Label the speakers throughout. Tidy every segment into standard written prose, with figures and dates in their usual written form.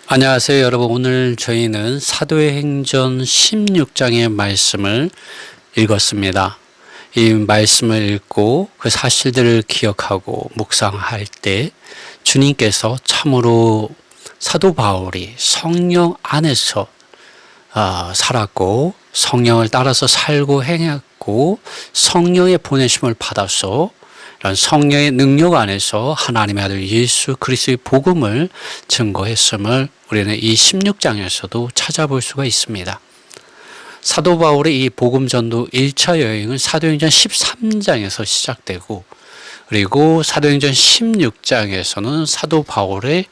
Speaker 1: 안녕하세요, 여러분. 오늘 저희는 사도행전 16장의 말씀을 읽었습니다. 이 말씀을 읽고 그 사실들을 기억하고 묵상할 때 주님께서 참으로 사도 바울이 성령 안에서 살았고 성령을 따라서 살고 행했고 성령의 보내심을 받아서 이런 성령의 능력 안에서 하나님의 아들 예수 그리스도의 복음을 증거했음을 우리는 이 16장에서도 찾아볼 수가 있습니다. 사도 바울의 이 복음 전도 1차 여행은 사도행전 13장에서 시작되고, 그리고 사도행전 16장에서는 사도 바울의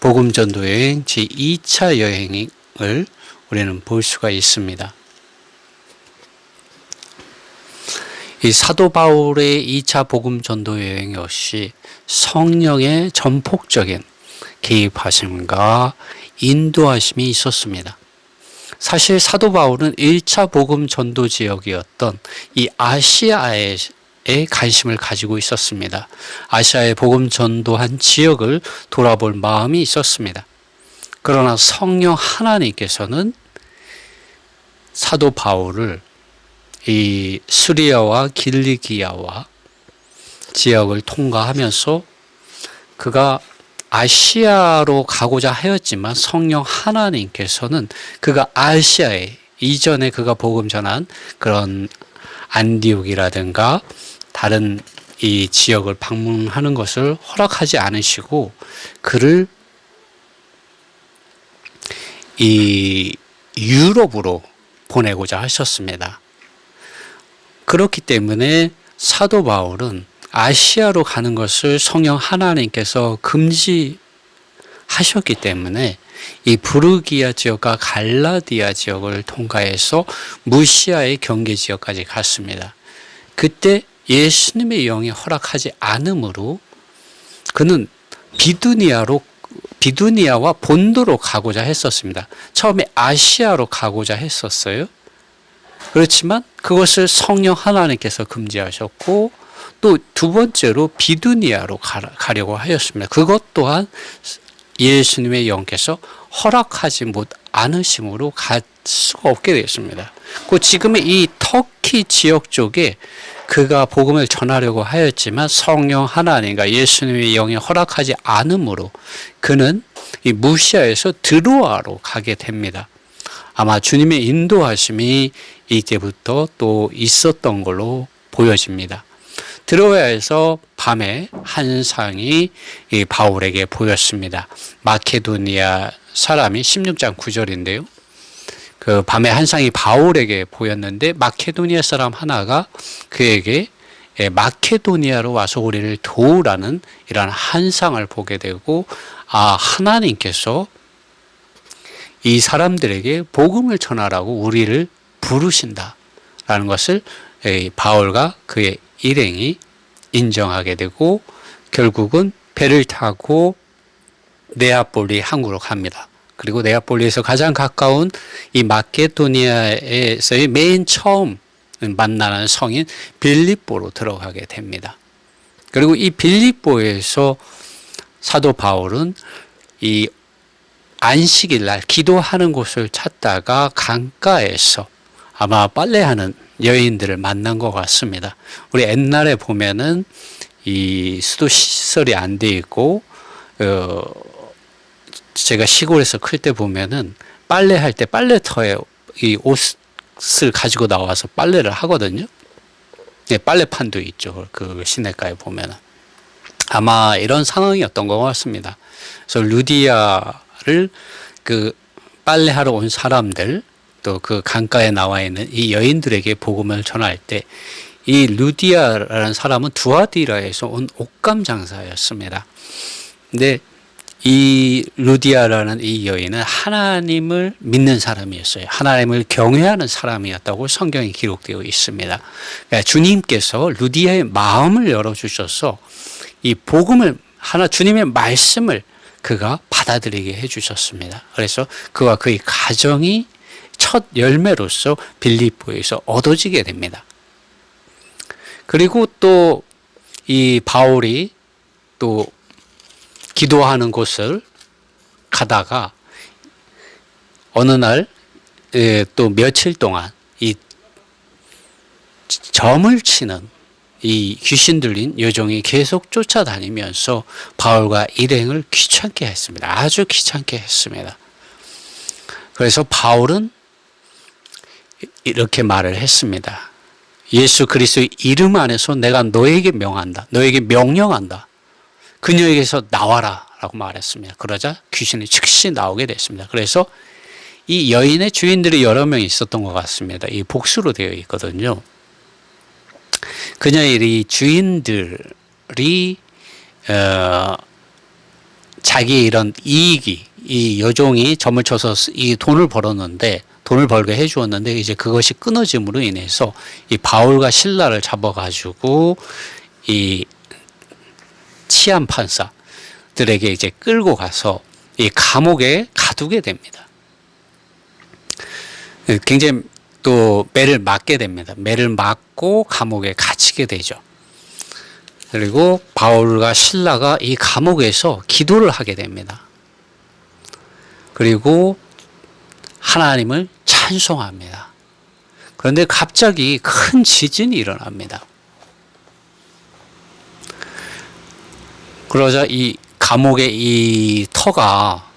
Speaker 1: 복음 전도 여행 제2차 여행을 우리는 볼 수가 있습니다. 이 사도 바울의 2차 복음 전도 여행 역시 성령의 전폭적인 개입하심과 인도하심이 있었습니다. 사실 사도 바울은 1차 복음 전도 지역이었던 이 아시아에 관심을 가지고 있었습니다. 아시아에 복음 전도한 지역을 돌아볼 마음이 있었습니다. 그러나 성령 하나님께서는 사도 바울을 이 시리아와 길리기아와 지역을 통과하면서 그가 아시아로 가고자 하였지만 성령 하나님께서는 그가 아시아에 이전에 그가 복음 전한 그런 안디옥이라든가 다른 이 지역을 방문하는 것을 허락하지 않으시고 그를 이 유럽으로 보내고자 하셨습니다. 그렇기 때문에 사도 바울은 아시아로 가는 것을 성령 하나님께서 금지하셨기 때문에 이 부르기아 지역과 갈라디아 지역을 통과해서 무시아의 경계 지역까지 갔습니다. 그때 예수님의 영이 허락하지 않으므로 그는 비두니아와 본도로 가고자 했었습니다. 처음에 아시아로 가고자 했었어요. 그렇지만 그것을 성령 하나님께서 금지하셨고 또 두 번째로 비두니아로 가려고 하였습니다. 그것 또한 예수님의 영께서 허락하지 않으심으로 갈 수가 없게 되었습니다. 그 지금의 이 터키 지역 쪽에 그가 복음을 전하려고 하였지만 성령 하나님과 예수님의 영이 허락하지 않으므로 그는 이 무시아에서 드로아로 가게 됩니다. 아마 주님의 인도하심이 이때부터 또 있었던 걸로 보여집니다. 드로아에서 밤에 한상이 이 바울에게 보였습니다. 마케도니아 사람이 16장 9절인데요. 그 밤에 한상이 바울에게 보였는데 마케도니아 사람 하나가 그에게 마케도니아로 와서 우리를 도우라는 이런 한상을 보게 되고 하나님께서 이 사람들에게 복음을 전하라고 우리를 부르신다라는 것을 바울과 그의 일행이 인정하게 되고 결국은 배를 타고 네아폴리 항구로 갑니다. 그리고 네아폴리에서 가장 가까운 이 마케도니아에서의 맨 처음 만나는 성인 빌립보로 들어가게 됩니다. 그리고 이 빌립보에서 사도 바울은 이 안식일 날 기도하는 곳을 찾다가 강가에서 아마 빨래하는 여인들을 만난 것 같습니다. 우리 옛날에 보면은 이 수도 시설이 안 돼 있고 제가 시골에서 클 때 보면은 빨래할 때 빨래터에 이 옷을 가지고 나와서 빨래를 하거든요. 네, 빨래판도 있죠. 그 시내가에 보면은 아마 이런 상황이었던 것 같습니다. 그래서 루디아를 그 빨래하러 온 사람들 또 그 강가에 나와 있는 이 여인들에게 복음을 전할 때 이 루디아라는 사람은 두아디라에서 온 옷감 장사였습니다. 근데 이 루디아라는 이 여인은 하나님을 믿는 사람이었어요. 하나님을 경외하는 사람이었다고 성경에 기록되어 있습니다. 그러니까 주님께서 루디아의 마음을 열어주셔서 이 복음을 주님의 말씀을 그가 받아들이게 해주셨습니다. 그래서 그와 그의 가정이 첫 열매로서 빌립보에서 얻어지게 됩니다. 그리고 또 이 바울이 또 기도하는 곳을 가다가 어느 날 또 며칠 동안 이 점을 치는 이 귀신 들린 여종이 계속 쫓아다니면서 바울과 일행을 귀찮게 했습니다. 아주 귀찮게 했습니다. 그래서 바울은 이렇게 말을 했습니다. 예수 그리스도의 이름 안에서 내가 너에게 명한다. 너에게 명령한다. 그녀에게서 나와라 라고 말했습니다. 그러자 귀신이 즉시 나오게 됐습니다. 그래서 이 여인의 주인들이 여러 명 있었던 것 같습니다. 이 복수로 되어 있거든요. 그녀의 이 주인들이 자기의 이런 이익이, 이 여종이 점을 쳐서 이 돈을 벌었는데, 돈을 벌게 해주었는데 이제 그것이 끊어짐으로 인해서 이 바울과 실라를 잡아가지고 이 치안 판사들에게 이제 끌고 가서 이 감옥에 가두게 됩니다. 굉장히 또 매를 맞게 됩니다. 매를 맞고 감옥에 갇히게 되죠. 그리고 바울과 실라가 이 감옥에서 기도를 하게 됩니다. 그리고 하나님을 찬송합니다. 그런데 갑자기 큰 지진이 일어납니다. 그러자 이 감옥의 이 터가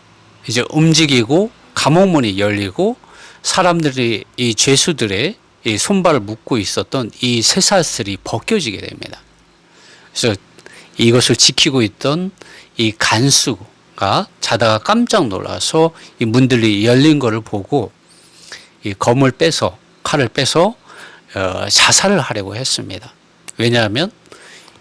Speaker 1: 이제 움직이고 감옥문이 열리고 사람들이 이 죄수들의 이 손발을 묶고 있었던 이 쇠사슬이 벗겨지게 됩니다. 그래서 이것을 지키고 있던 이 간수가 자다가 깜짝 놀라서 이 문들이 열린 것을 보고 이 검을 빼서 칼을 빼서 자살을 하려고 했습니다. 왜냐하면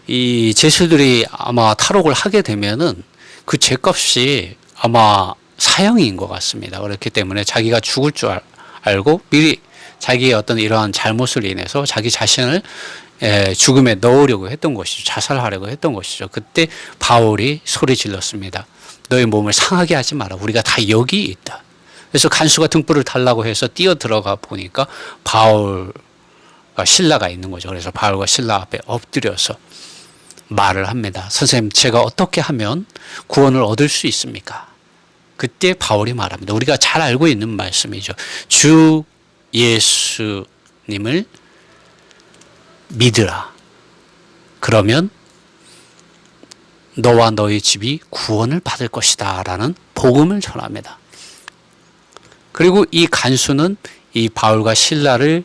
Speaker 1: 이 죄수들이 아마 탈옥을 하게 되면은 그 죄값이 아마 사형인 것 같습니다. 그렇기 때문에 자기가 죽을 줄 알고 미리 자기의 어떤 이러한 잘못을 인해서 자기 자신을 죽음에 넣으려고 했던 것이죠. 자살하려고 했던 것이죠. 그때 바울이 소리 질렀습니다. 너의 몸을 상하게 하지 마라. 우리가 다 여기 있다. 그래서 간수가 등불을 달라고 해서 뛰어 들어가 보니까 바울과 실라가 있는 거죠. 그래서 바울과 실라 앞에 엎드려서 말을 합니다. 선생님, 제가 어떻게 하면 구원을 얻을 수 있습니까? 그때 바울이 말합니다. 우리가 잘 알고 있는 말씀이죠. 주 예수님을 믿으라. 그러면 너와 너의 집이 구원을 받을 것이다 라는 복음을 전합니다. 그리고 이 간수는 이 바울과 실라를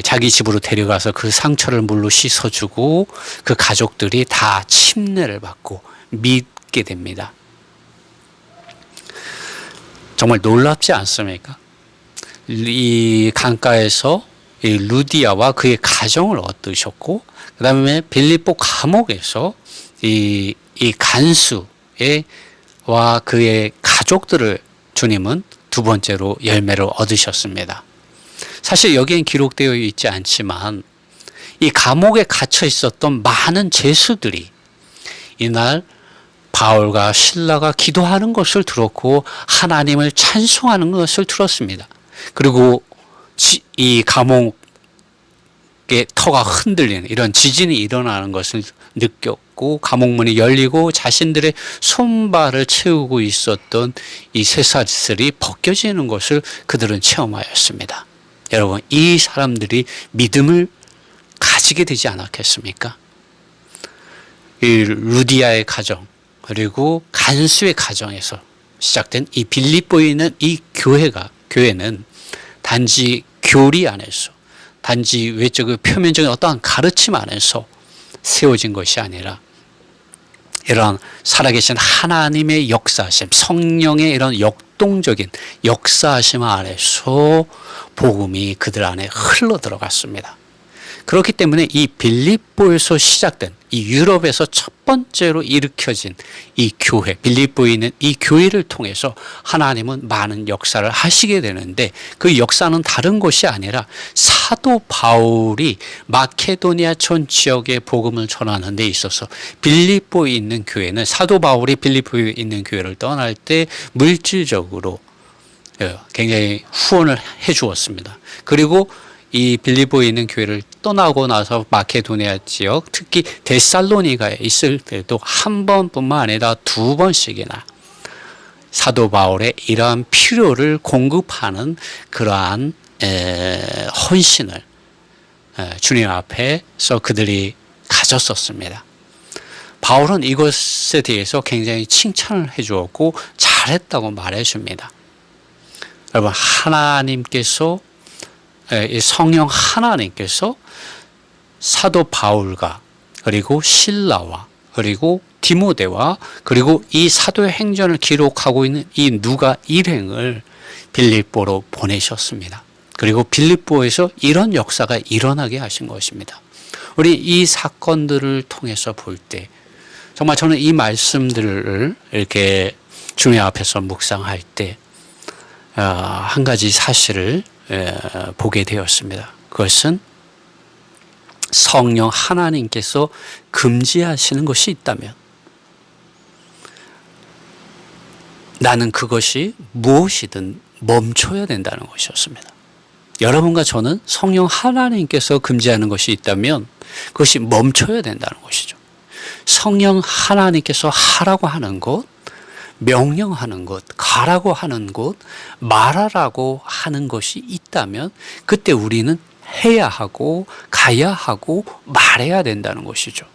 Speaker 1: 자기 집으로 데려가서 그 상처를 물로 씻어주고 그 가족들이 다 침례를 받고 믿게 됩니다. 정말 놀랍지 않습니까? 이 강가에서 이 루디아와 그의 가정을 얻으셨고, 그 다음에 빌립보 감옥에서 이 간수와 그의 가족들을 주님은 두 번째로 열매를 얻으셨습니다. 사실 여기엔 기록되어 있지 않지만 이 감옥에 갇혀 있었던 많은 죄수들이 이날 바울과 실라가 기도하는 것을 들었고 하나님을 찬송하는 것을 들었습니다. 그리고 이 감옥의 터가 흔들리는 이런 지진이 일어나는 것을 느꼈고 감옥문이 열리고 자신들의 손발을 채우고 있었던 이 쇠사슬이 벗겨지는 것을 그들은 체험하였습니다. 여러분, 이 사람들이 믿음을 가지게 되지 않았겠습니까? 이 루디아의 가정 그리고 간수의 가정에서 시작된 이 빌립보에 있는 이 교회는 단지 교리 안에서 단지 외적인 표면적인 어떠한 가르침 안에서 세워진 것이 아니라 이런 살아계신 하나님의 역사하심, 성령의 이런 역동적인 역사하심 안에서 복음이 그들 안에 흘러 들어갔습니다. 그렇기 때문에 이 빌립보에서 시작된 이 유럽에서 첫 번째로 일으켜진 이 교회, 빌립보에 있는 이 교회를 통해서 하나님은 많은 역사를 하시게 되는데 그 역사는 다른 것이 아니라 사도 바울이 마케도니아 전 지역의 복음을 전하는 데 있어서 빌립보에 있는 교회는 사도 바울이 빌립보에 있는 교회를 떠날 때 물질적으로 굉장히 후원을 해 주었습니다. 그리고 이 빌립보에 있는 교회를 떠나고 나서 마케도니아 지역, 특히 데살로니가에 있을 때도 한 번뿐만 아니라 두 번씩이나 사도 바울의 이러한 필요를 공급하는 그러한 헌신을 주님 앞에서 그들이 가졌었습니다. 바울은 이것에 대해서 굉장히 칭찬을 해주었고 잘했다고 말해줍니다. 여러분, 하나님께서 성령 하나님께서 사도 바울과 그리고 실라와 그리고 디모데와 그리고 이 사도의 행전을 기록하고 있는 이 누가 일행을 빌립보로 보내셨습니다. 그리고 빌립보에서 이런 역사가 일어나게 하신 것입니다. 우리 이 사건들을 통해서 볼 때 정말 저는 이 말씀들을 이렇게 주님 앞에서 묵상할 때 한 가지 사실을 보게 되었습니다. 그것은 성령 하나님께서 금지하시는 것이 있다면 나는 그것이 무엇이든 멈춰야 된다는 것이었습니다. 여러분과 저는 성령 하나님께서 금지하는 것이 있다면 그것이 멈춰야 된다는 것이죠. 성령 하나님께서 하라고 하는 것, 명령하는 것, 가라고 하는 것, 말하라고 하는 것이 있다면 그때 우리는 해야 하고 가야 하고 말해야 된다는 것이죠.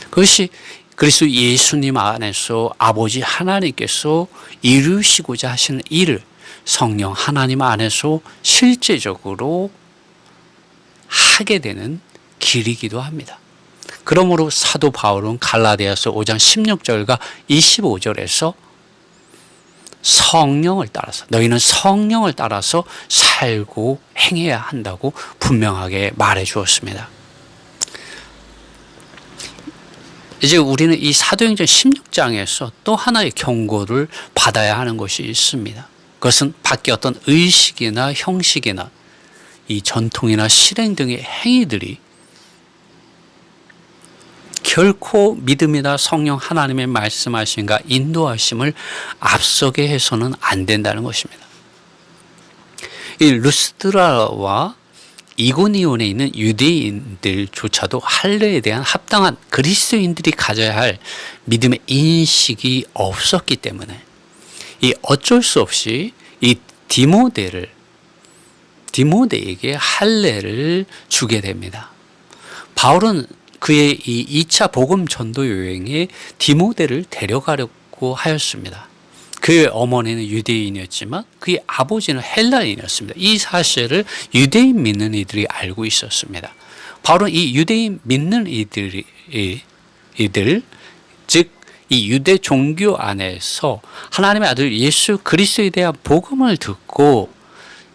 Speaker 1: 그것이 그리스도 예수님 안에서 아버지 하나님께서 이루시고자 하시는 일을 성령 하나님 안에서 실제적으로 하게 되는 길이기도 합니다. 그러므로 사도 바울은 갈라디아서 5장 16절과 25절에서 성령을 따라서 너희는 성령을 따라서 살고 행해야 한다고 분명하게 말해 주었습니다. 이제 우리는 이 사도행전 16장에서 또 하나의 경고를 받아야 하는 것이 있습니다. 그것은 밖에 어떤 의식이나 형식이나 이 전통이나 실행 등의 행위들이 결코 믿음이나 성령 하나님의 말씀하심과 인도하심을 앞서게 해서는 안 된다는 것입니다. 이 루스드라와 이고니온에 있는 유대인들조차도 할례에 대한 합당한 그리스도인들이 가져야 할 믿음의 인식이 없었기 때문에 이 어쩔 수 없이 이 디모데에게 할례를 주게 됩니다. 바울은 그의 이 2차 복음 전도 여행에 디모데를 데려가려고 하였습니다. 그의 어머니는 유대인이었지만 그의 아버지는 헬라인이었습니다. 이 사실을 유대인 믿는 이들이 알고 있었습니다. 바울은 이 유대인 믿는 이들, 즉 이 유대 종교 안에서 하나님의 아들 예수 그리스도에 대한 복음을 듣고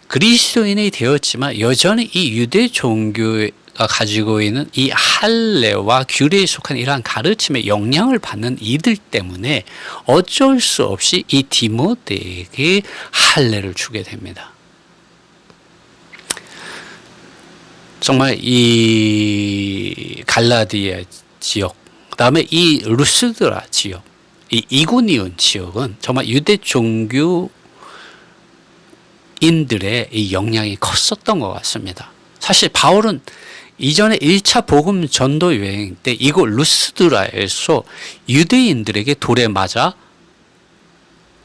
Speaker 1: 그리스도인이 되었지만 여전히 이 유대 종교가 가지고 있는 이 할례와 규례에 속한 이러한 가르침에 영향을 받는 이들 때문에 어쩔 수 없이 이 디모데에게 할례를 주게 됩니다. 정말 이 갈라디아 지역, 그 다음에 이 루스드라 지역, 이 이고니온 지역은 정말 유대 종교인들의 이 영향이 컸었던 것 같습니다. 사실 바울은 이전에 1차 복음 전도 여행 때 이곳 루스드라에서 유대인들에게 돌에 맞아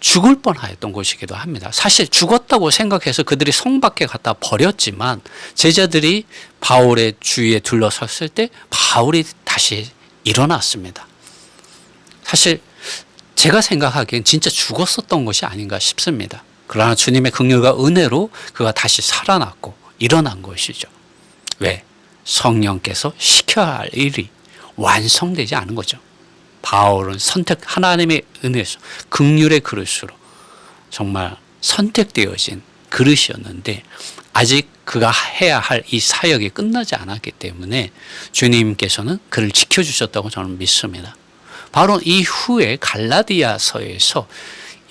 Speaker 1: 죽을 뻔하였던 곳이기도 합니다. 사실 죽었다고 생각해서 그들이 성 밖에 갖다 버렸지만 제자들이 바울의 주위에 둘러섰을 때 바울이 다시 일어났습니다. 사실 제가 생각하기엔 진짜 죽었었던 것이 아닌가 싶습니다. 그러나 주님의 긍휼과 은혜로 그가 다시 살아났고 일어난 것이죠. 왜? 성령께서 시켜야 할 일이 완성되지 않은 거죠. 바울은 하나님의 은혜에서 긍휼의 그릇으로 정말 선택되어진 그릇이었는데 아직 그가 해야 할 이 사역이 끝나지 않았기 때문에 주님께서는 그를 지켜주셨다고 저는 믿습니다. 바로 이후에 갈라디아서에서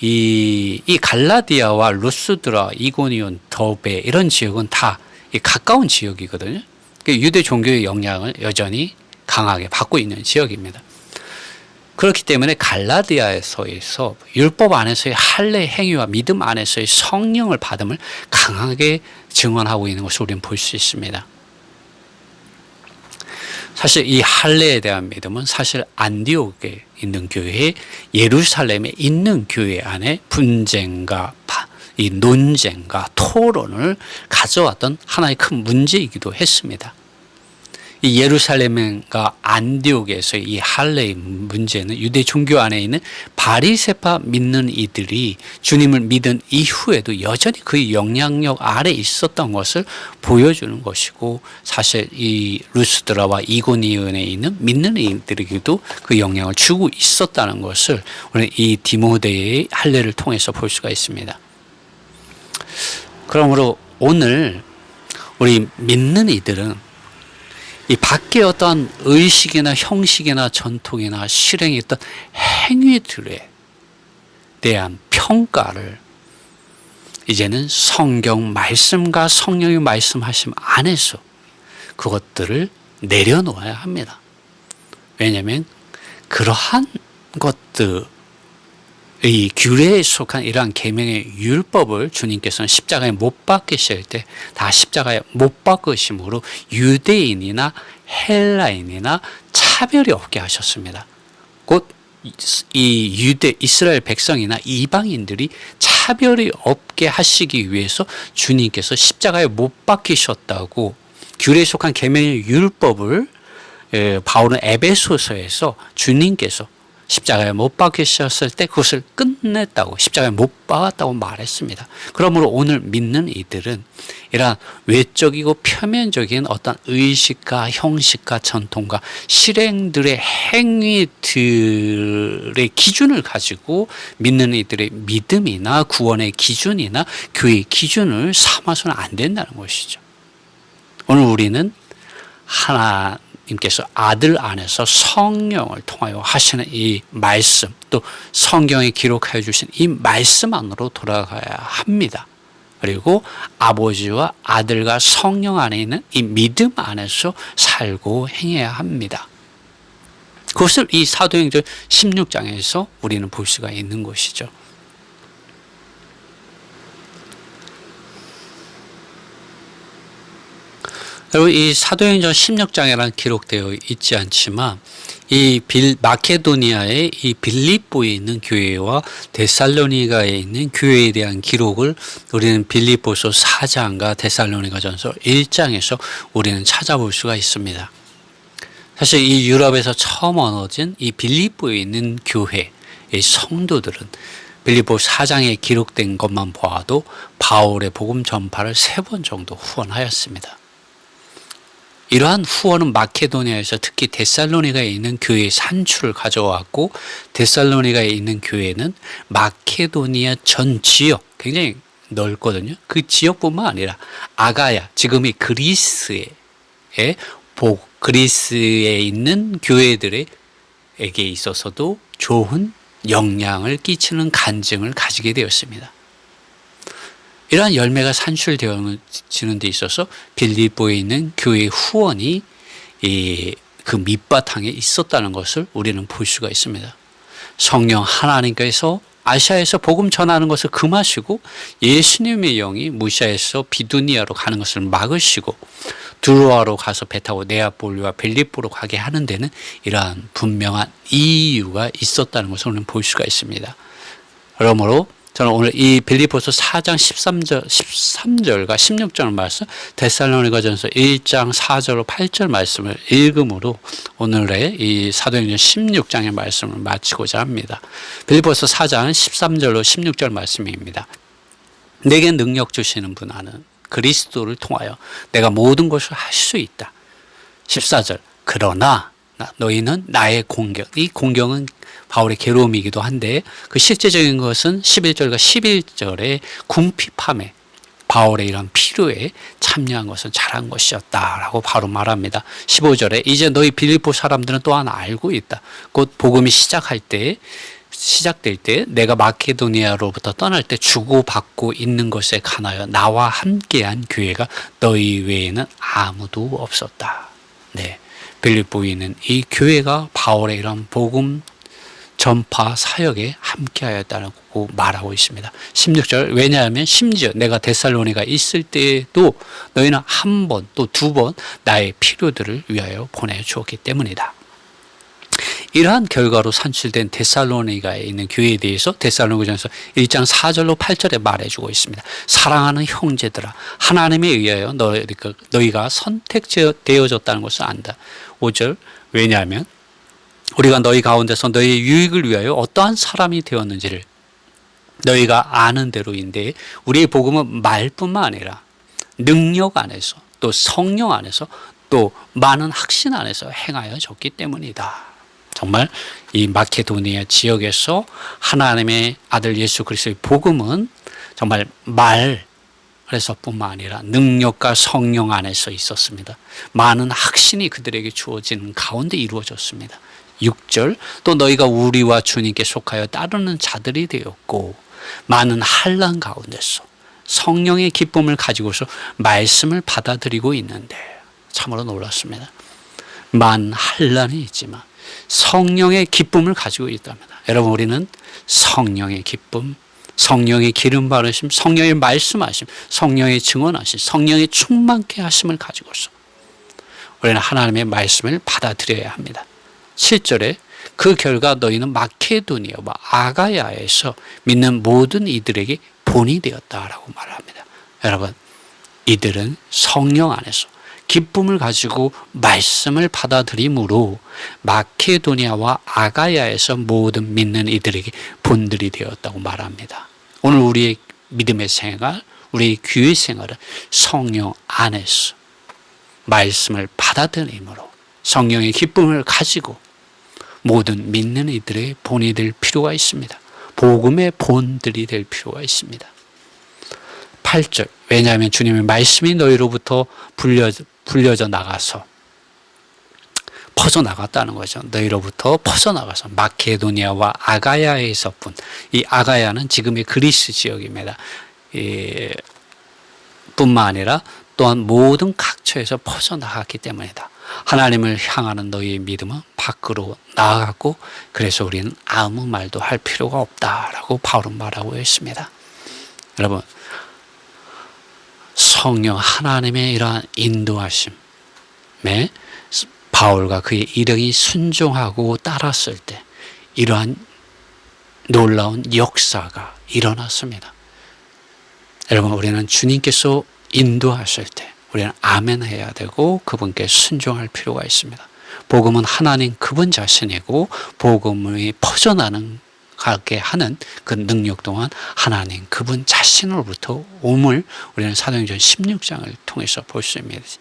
Speaker 1: 이 갈라디아와 루스드라, 이고니온, 더베 이런 지역은 다 가까운 지역이거든요. 유대 종교의 영향을 여전히 강하게 받고 있는 지역입니다. 그렇기 때문에 갈라디아에서에서 율법 안에서의 할례 행위와 믿음 안에서의 성령을 받음을 강하게 증언하고 있는 것을 우리는 볼 수 있습니다. 사실 이 할례에 대한 믿음은 사실 안디옥에 있는 교회, 예루살렘에 있는 교회 안에 분쟁과 이 논쟁과 토론을 가져왔던 하나의 큰 문제이기도 했습니다. 이 예루살렘과 안디옥에서의 이 할례의 문제는 유대 종교 안에 있는 바리새파 믿는 이들이 주님을 믿은 이후에도 여전히 그 영향력 아래 있었던 것을 보여주는 것이고, 사실 이 루스드라와 이고니온에 있는 믿는 이들에게도 그 영향을 주고 있었다는 것을 우리 이 디모데의 할례를 통해서 볼 수가 있습니다. 그러므로 오늘 우리 믿는 이들은 이 밖에 어떠한 의식이나 형식이나 전통이나 실행의 어떤 행위들에 대한 평가를 이제는 성경 말씀과 성령의 말씀하심 안에서 그것들을 내려놓아야 합니다. 왜냐하면 그러한 것들, 이 규례에 속한 이러한 계명의 율법을 주님께서는 십자가에 못 박으실 때 다 십자가에 못 박으심으로 유대인이나 헬라인이나 차별이 없게 하셨습니다. 곧 이 유대 이스라엘 백성이나 이방인들이 차별이 없게 하시기 위해서 주님께서 십자가에 못 박히셨다고 규례에 속한 계명의 율법을 바울은 에베소서에서 주님께서 십자가에 못 박히셨을 때 그것을 끝냈다고, 십자가에 못 박았다고 말했습니다. 그러므로 오늘 믿는 이들은 이러한 외적이고 표면적인 어떤 의식과 형식과 전통과 실행들의 행위들의 기준을 가지고 믿는 이들의 믿음이나 구원의 기준이나 교회의 기준을 삼아서는 안 된다는 것이죠. 오늘 우리는 하나님께서 아들 안에서 성령을 통하여 하시는 이 말씀, 또 성경에 기록하여 주신 이 말씀 안으로 돌아가야 합니다. 그리고 아버지와 아들과 성령 안에 있는 이 믿음 안에서 살고 행해야 합니다. 그것을 이 사도행전 16장에서 우리는 볼 수가 있는 것이죠. 여러분, 이 사도행전 16장에는 기록되어 있지 않지만 이 마케도니아의 이 빌립보에 있는 교회와 데살로니가에 있는 교회에 대한 기록을 우리는 빌립보서 4장과 데살로니가전서 1장에서 우리는 찾아볼 수가 있습니다. 사실 이 유럽에서 처음 얻어진 이 빌립보에 있는 교회의 성도들은 빌립보 4장에 기록된 것만 보아도 바울의 복음 전파를 3번 정도 후원하였습니다. 이러한 후원은 마케도니아에서 특히 데살로니가에 있는 교회의 산출을 가져왔고, 데살로니가에 있는 교회는 마케도니아 전 지역, 굉장히 넓거든요. 그 지역뿐만 아니라 아가야, 지금의 그리스에 있는 교회들에게 있어서도 좋은 영향을 끼치는 간증을 가지게 되었습니다. 이러한 열매가 산출되어지는 데 있어서 빌립보에 있는 교회의 후원이 그 밑바탕에 있었다는 것을 우리는 볼 수가 있습니다. 성령 하나님께서 아시아에서 복음 전하는 것을 금하시고 예수님의 영이 무시아에서 비두니아로 가는 것을 막으시고 두로아로 가서 배 타고 네아폴리와 빌립보로 가게 하는 데는 이러한 분명한 이유가 있었다는 것을 우리는 볼 수가 있습니다. 그러므로 저는 오늘 이 빌립보서 4장 13절과 16절 말씀, 데살로니가전서 1장 4절 8절 말씀을 읽음으로 오늘의 이 사도행전 16장의 말씀을 마치고자 합니다. 빌립보서 4장 13절로 16절 말씀입니다. 내게 능력 주시는 분 아는 그리스도를 통하여 내가 모든 것을 할 수 있다. 14절, 그러나 너희는 나의 공경, 이 공경은 바울의 괴로움이기도 한데 그 실제적인 것은 11절과 11절의 궁핍함에 바울의 이런 필요에 참여한 것은 잘한 것이었다라고 바로 말합니다. 15절에 이제 너희 빌립보 사람들은 또한 알고 있다. 곧 복음이 시작될 때 내가 마케도니아로부터 떠날 때 주고받고 있는 것에 관하여 나와 함께한 교회가 너희 외에는 아무도 없었다. 네, 빌립보에 있는 이 교회가 바울의 이런 복음 전파 사역에 함께하였다고 말하고 있습니다. 16절, 왜냐하면 심지어 내가 데살로니가 있을 때에도 너희는 한 번 또 두 번 나의 필요들을 위하여 보내주었기 때문이다. 이러한 결과로 산출된 데살로니가에 있는 교회에 대해서 데살로니가전서 1장 4절로 8절에 말해주고 있습니다. 사랑하는 형제들아, 하나님에 의하여 너희가 선택되어졌다는 것을 안다. 5절, 왜냐하면 우리가 너희 가운데서 너희의 유익을 위하여 어떠한 사람이 되었는지를 너희가 아는 대로인데, 우리의 복음은 말뿐만 아니라 능력 안에서 또 성령 안에서 또 많은 확신 안에서 행하여졌기 때문이다. 정말 이 마케도니아 지역에서 하나님의 아들 예수 그리스도의 복음은 정말 말에서뿐만 아니라 능력과 성령 안에서 있었습니다. 많은 확신이 그들에게 주어지는 가운데 이루어졌습니다. 6절, 또 너희가 우리와 주님께 속하여 따르는 자들이 되었고 많은 환난 가운데서 성령의 기쁨을 가지고서 말씀을 받아들이고 있는데, 참으로 놀랐습니다. 많은 환난이 있지만 성령의 기쁨을 가지고 있답니다. 여러분, 우리는 성령의 기쁨, 성령의 기름 바르심, 성령의 말씀하심, 성령의 증언하심, 성령의 충만케 하심을 가지고서 우리는 하나님의 말씀을 받아들여야 합니다. 7절에 그 결과 너희는 마케도니아와 아가야에서 믿는 모든 이들에게 본이 되었다라고 말합니다. 여러분, 이들은 성령 안에서 기쁨을 가지고 말씀을 받아들임으로 마케도니아와 아가야에서 모든 믿는 이들에게 본들이 되었다고 말합니다. 오늘 우리의 믿음의 생활, 우리의 교회 생활은 성령 안에서 말씀을 받아들임으로 성령의 기쁨을 가지고 모든 믿는 이들의 본이 될 필요가 있습니다. 복음의 본들이 될 필요가 있습니다. 8절, 왜냐하면 주님의 말씀이 너희로부터 불려져 나가서 퍼져나갔다는 거죠. 너희로부터 퍼져나가서 마케도니아와 아가야에서뿐, 이 아가야는 지금의 그리스 지역입니다. 뿐만 아니라 또한 모든 각처에서 퍼져나갔기 때문이다. 하나님을 향하는 너희의 믿음은 밖으로 나아갔고, 그래서 우리는 아무 말도 할 필요가 없다라고 바울은 말하고 있습니다. 여러분, 성령 하나님의 이러한 인도하심에 바울과 그의 일행이 순종하고 따랐을 때 이러한 놀라운 역사가 일어났습니다. 여러분, 우리는 주님께서 인도하실 때 우리는 아멘 해야 되고 그분께 순종할 필요가 있습니다. 복음은 하나님 그분 자신이고, 복음이 퍼져나는 가게 하는 그 능력 또한 하나님 그분 자신으로부터 옴을 우리는 사도행전 16장을 통해서 볼 수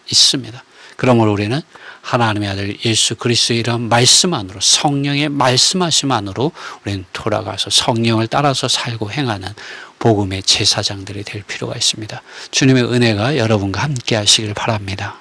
Speaker 1: 있습니다. 그러므로 우리는 하나님의 아들 예수 그리스도의 이런 말씀 안으로, 성령의 말씀하심 안으로 우리는 돌아가서 성령을 따라서 살고 행하는 복음의 제사장들이 될 필요가 있습니다. 주님의 은혜가 여러분과 함께 하시길 바랍니다.